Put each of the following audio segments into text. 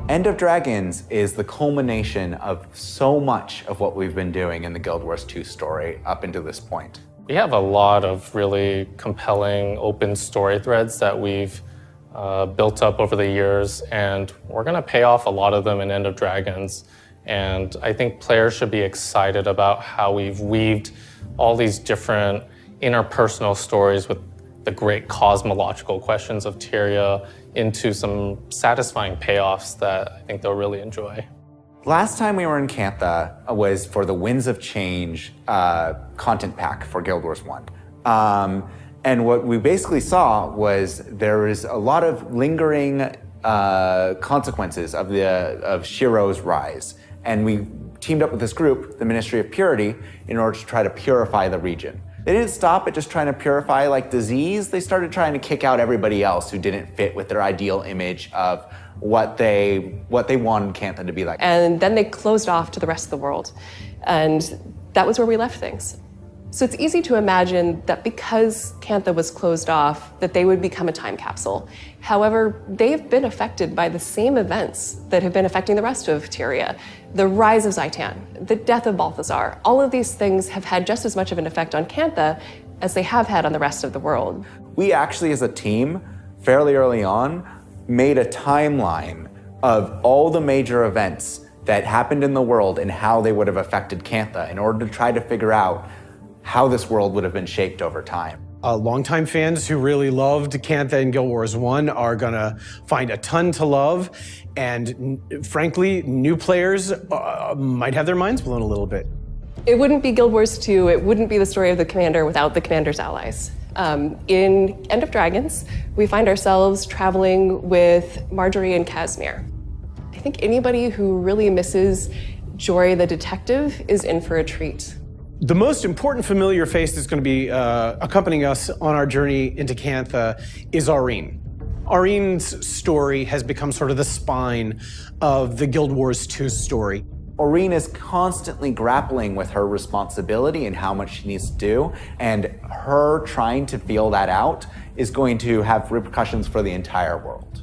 End of Dragons is the culmination of so much of what we've been doing in the Guild Wars 2 story up until this point. We have a lot of really compelling open story threads that we've built up over the years, and we're going to pay off a lot of them in End of Dragons. And I think players should be excited about how we've weaved all these different interpersonal stories with the great cosmological questions of Tyria into some satisfying payoffs that I think they'll really enjoy. Last time we were in Cantha was for the Winds of Change content pack for Guild Wars 1. And what we basically saw was there is a lot of lingering consequences of Shiro's rise. And we teamed up with this group, the Ministry of Purity, in order to try to purify the region. They didn't stop at just trying to purify like disease. They started trying to kick out everybody else who didn't fit with their ideal image of what they wanted Cantha to be like. And then they closed off to the rest of the world. And that was where we left things. So it's easy to imagine that because Cantha was closed off, that they would become a time capsule. However, they've been affected by the same events that have been affecting the rest of Tyria. The rise of Zaitan, the death of Balthazar, all of these things have had just as much of an effect on Cantha as they have had on the rest of the world. We actually, as a team, fairly early on, made a timeline of all the major events that happened in the world and how they would have affected Cantha in order to try to figure out how this world would have been shaped over time. Longtime fans who really loved Cantha and Guild Wars 1 are gonna find a ton to love, and frankly, new players might have their minds blown a little bit. It wouldn't be Guild Wars 2, it wouldn't be the story of the Commander without the Commander's allies. In End of Dragons, we find ourselves traveling with Marjorie and Casimir. I think anybody who really misses Jory the detective is in for a treat. The most important familiar face that's going to be accompanying us on our journey into Cantha is Aurene. Aurene's story has become sort of the spine of the Guild Wars 2 story. Aurene is constantly grappling with her responsibility and how much she needs to do, and her trying to feel that out is going to have repercussions for the entire world.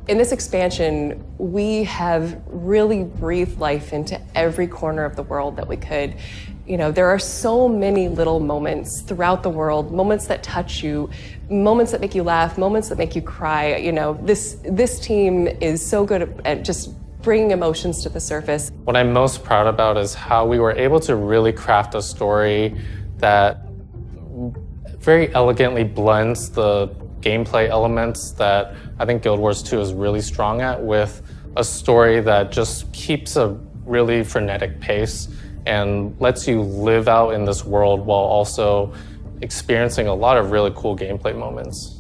In this expansion, we have really breathed life into every corner of the world that we could. You know, there are so many little moments throughout the world, moments that touch you, moments that make you laugh, moments that make you cry. You know, this team is so good at just bringing emotions to the surface. What I'm most proud about is how we were able to really craft a story that very elegantly blends the gameplay elements that I think Guild Wars 2 is really strong at, with a story that just keeps a really frenetic pace and lets you live out in this world while also experiencing a lot of really cool gameplay moments.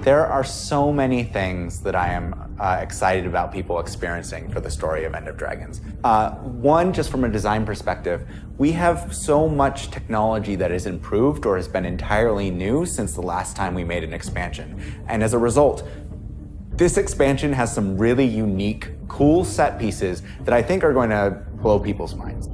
There are so many things that I am excited about people experiencing for the story of End of Dragons. One, just from a design perspective, we have so much technology that has improved or has been entirely new since the last time we made an expansion. And as a result, this expansion has some really unique, cool set pieces that I think are going to blow people's minds.